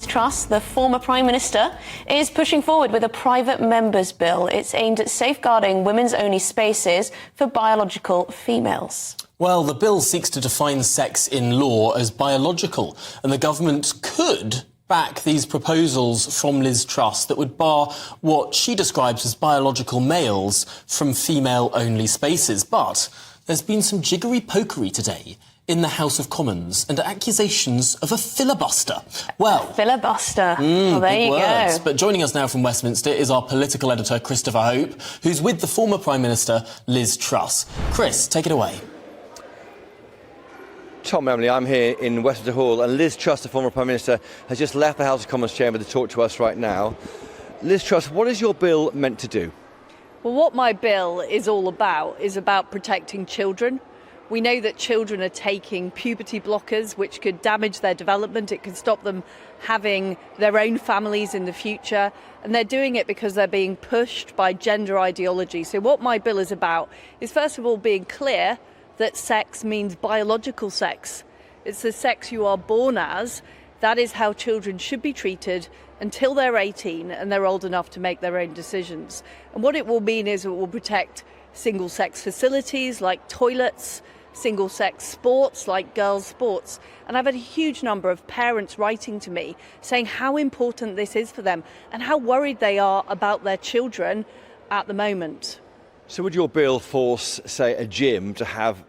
Truss, the former Prime Minister, is pushing forward with a private members' bill. It's aimed at safeguarding women's-only spaces for biological females. Well, the bill seeks to define sex in law as biological, and the government could back these proposals from Liz Truss that would bar what she describes as biological males from female-only spaces. But there's been some jiggery-pokery today in the House of Commons and accusations of a filibuster. Well, filibuster. Well, there you go. But joining us now from Westminster is our political editor, Christopher Hope, who's with the former Prime Minister, Liz Truss. Chris, take it away. Tom, Emily, I'm here in Westminster Hall, and Liz Truss, the former Prime Minister, has just left the House of Commons chamber to talk to us right now. Liz Truss, what is your bill meant to do? Well, what my bill is all about is about protecting children. We know that children are taking puberty blockers, which could damage their development. It could stop them having their own families in the future. And they're doing it because they're being pushed by gender ideology. So what my bill is about is, first of all, being clear that sex means biological sex. It's the sex you are born as. That is how children should be treated until they're 18 and they're old enough to make their own decisions. And what it will mean is it will protect single-sex facilities like toilets, single-sex sports like girls' sports. And I've had a huge number of parents writing to me saying how important this is for them and how worried they are about their children at the moment. So would your bill force, say, a gym to have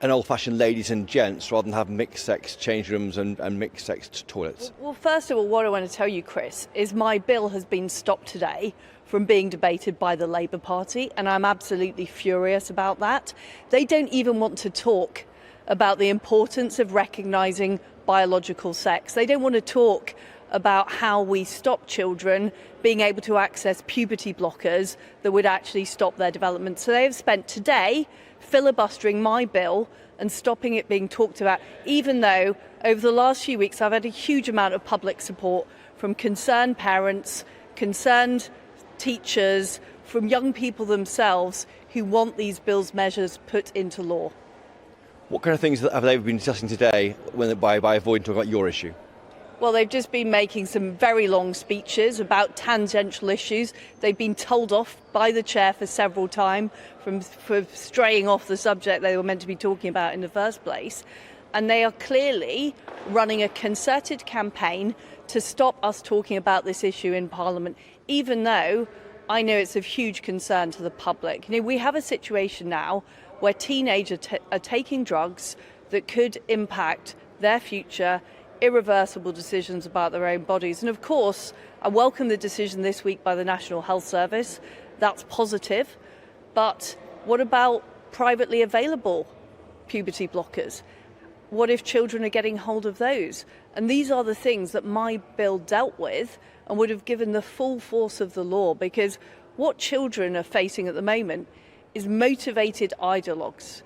an old-fashioned ladies and gents rather than have mixed-sex change rooms and mixed-sex toilets? Well, first of all, what I want to tell you, Chris, is my bill has been stopped today from being debated by the Labour Party, and I'm absolutely furious about that. They don't even want to talk about the importance of recognising biological sex. They don't want to talk about how we stop children being able to access puberty blockers that would actually stop their development. So they have spent today filibustering my bill and stopping it being talked about, even though over the last few weeks I've had a huge amount of public support from concerned parents, concerned teachers, from young people themselves who want these bill's measures put into law. What kind of things have they been discussing today by avoiding talking about your issue? Well, they've just been making some very long speeches about tangential issues. They've been told off by the chair for several times for straying off the subject they were meant to be talking about in the first place. And they are clearly running a concerted campaign to stop us talking about this issue in Parliament, even though I know it's of huge concern to the public. You know, we have a situation now where teenagers are taking drugs that could impact their future, irreversible decisions about their own bodies. And of course, I welcome the decision this week by the National Health Service. That's positive. But what about privately available puberty blockers? What if children are getting hold of those? And these are the things that my bill dealt with and would have given the full force of the law, because what children are facing at the moment is motivated ideologues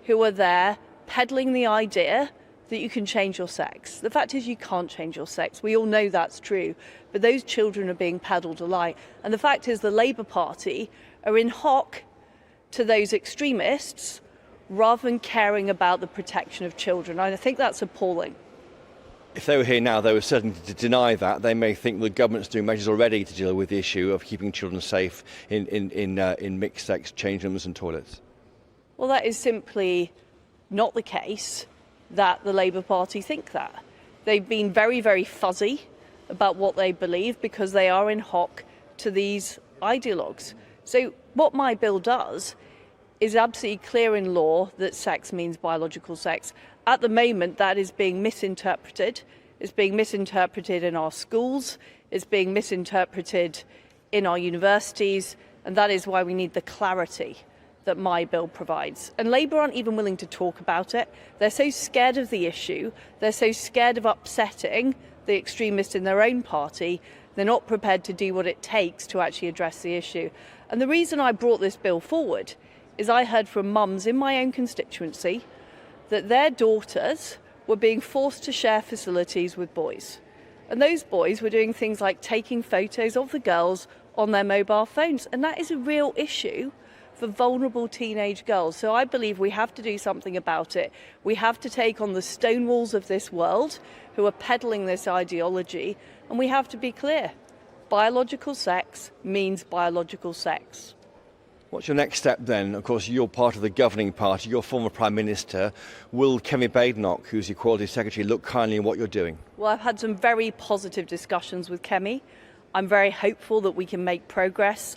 who are there peddling the idea that you can change your sex. The fact is you can't change your sex. We all know that's true. But those children are being peddled a lie. And the fact is the Labour Party are in hock to those extremists rather than caring about the protection of children. I think that's appalling. If they were here now, they were certainly to deny that. They may think the government's doing measures already to deal with the issue of keeping children safe in mixed-sex change rooms and toilets. Well, that is simply not the case that the Labour Party think that. They've been very, very fuzzy about what they believe because they are in hock to these ideologues. So what my bill does is absolutely clear in law that sex means biological sex. At the moment, that is being misinterpreted. It's being misinterpreted in our schools. It's being misinterpreted in our universities. And that is why we need the clarity that my bill provides. And Labour aren't even willing to talk about it. They're so scared of the issue. They're so scared of upsetting the extremists in their own party. They're not prepared to do what it takes to actually address the issue. And the reason I brought this bill forward is I heard from mums in my own constituency that their daughters were being forced to share facilities with boys. And those boys were doing things like taking photos of the girls on their mobile phones. And that is a real issue for vulnerable teenage girls. So I believe we have to do something about it. We have to take on the stonewalls of this world who are peddling this ideology, and we have to be clear. Biological sex means biological sex. What's your next step then? Of course, you're part of the governing party, your former Prime Minister. Will Kemi Badenoch, who's the Equality Secretary, look kindly at what you're doing? Well, I've had some very positive discussions with Kemi. I'm very hopeful that we can make progress.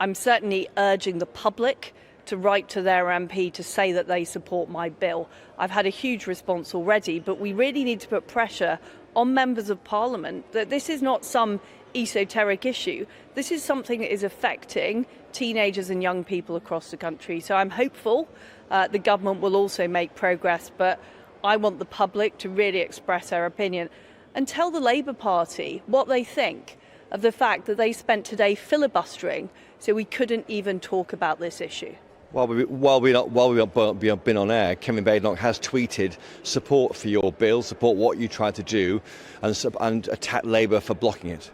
I'm certainly urging the public to write to their MP to say that they support my bill. I've had a huge response already, but we really need to put pressure on members of Parliament that this is not some esoteric issue. This is something that is affecting teenagers and young people across the country. So I'm hopeful the government will also make progress, but I want the public to really express their opinion and tell the Labour Party what they think of the fact that they spent today filibustering so we couldn't even talk about this issue. While we've been on air, Kemi Badenoch has tweeted support for your bill, support what you tried to do, and attack Labour for blocking it.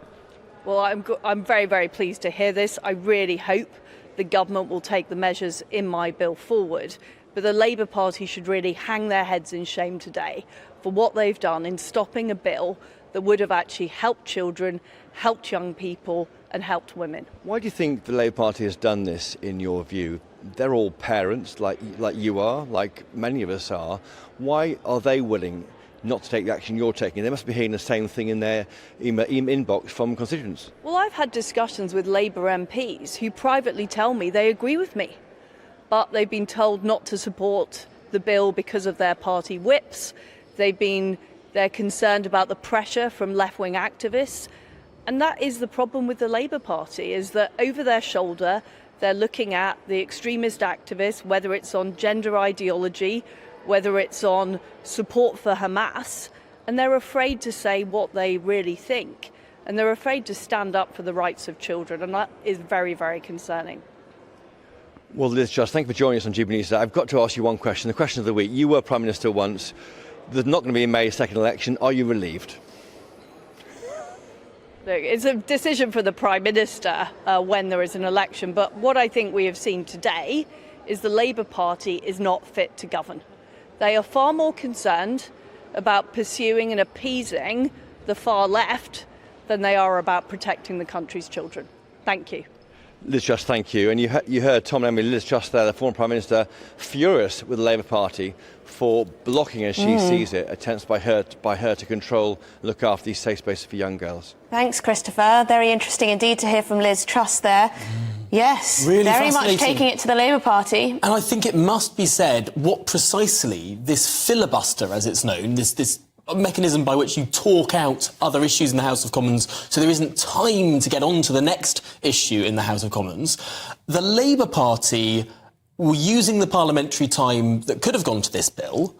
Well, I'm very, very pleased to hear this. I really hope the government will take the measures in my bill forward. But the Labour Party should really hang their heads in shame today for what they've done in stopping a bill that would have actually helped children, helped young people and helped women. Why do you think the Labour Party has done this, in your view? They're all parents, like you are, like many of us are. Why are they willing not to take the action you're taking? They must be hearing the same thing in their inbox from constituents. Well, I've had discussions with Labour MPs who privately tell me they agree with me, but they've been told not to support the bill because of their party whips. They're concerned about the pressure from left-wing activists. And that is the problem with the Labour Party, is that over their shoulder, they're looking at the extremist activists, whether it's on gender ideology, whether it's on support for Hamas, and they're afraid to say what they really think. And they're afraid to stand up for the rights of children, and that is very, very concerning. Well, Liz Truss, thank you for joining us on GB News. I've got to ask you one question, the question of the week. You were Prime Minister once. There's not going to be a May 2nd election. Are you relieved? Look, it's a decision for the Prime Minister when there is an election, but what I think we have seen today is the Labour Party is not fit to govern. They are far more concerned about pursuing and appeasing the far left than they are about protecting the country's children. Thank you. Liz Truss, thank you. And you heard Tom and Emily, Liz Truss there, the former Prime Minister, furious with the Labour Party for blocking, as she sees it, attempts by her to control and look after these safe spaces for young girls. Thanks, Christopher. Very interesting indeed to hear from Liz Truss there. Yes, really very much taking it to the Labour Party. And I think it must be said what precisely this filibuster, as it's known, this mechanism by which you talk out other issues in the House of Commons so there isn't time to get on to the next issue in the House of Commons. The Labour Party were using the parliamentary time that could have gone to this bill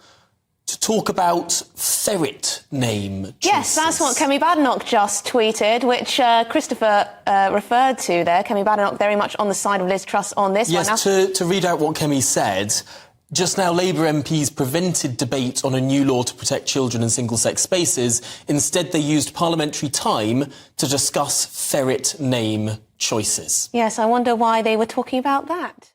to talk about ferret name choices. Yes, that's what Kemi Badenoch just tweeted, which Christopher referred to there. Kemi Badenoch very much on the side of Liz Truss on this one. Yes, to read out what Kemi said, just now Labour MPs prevented debate on a new law to protect children in single-sex spaces. Instead, they used parliamentary time to discuss ferret name choices. Yes, I wonder why they were talking about that.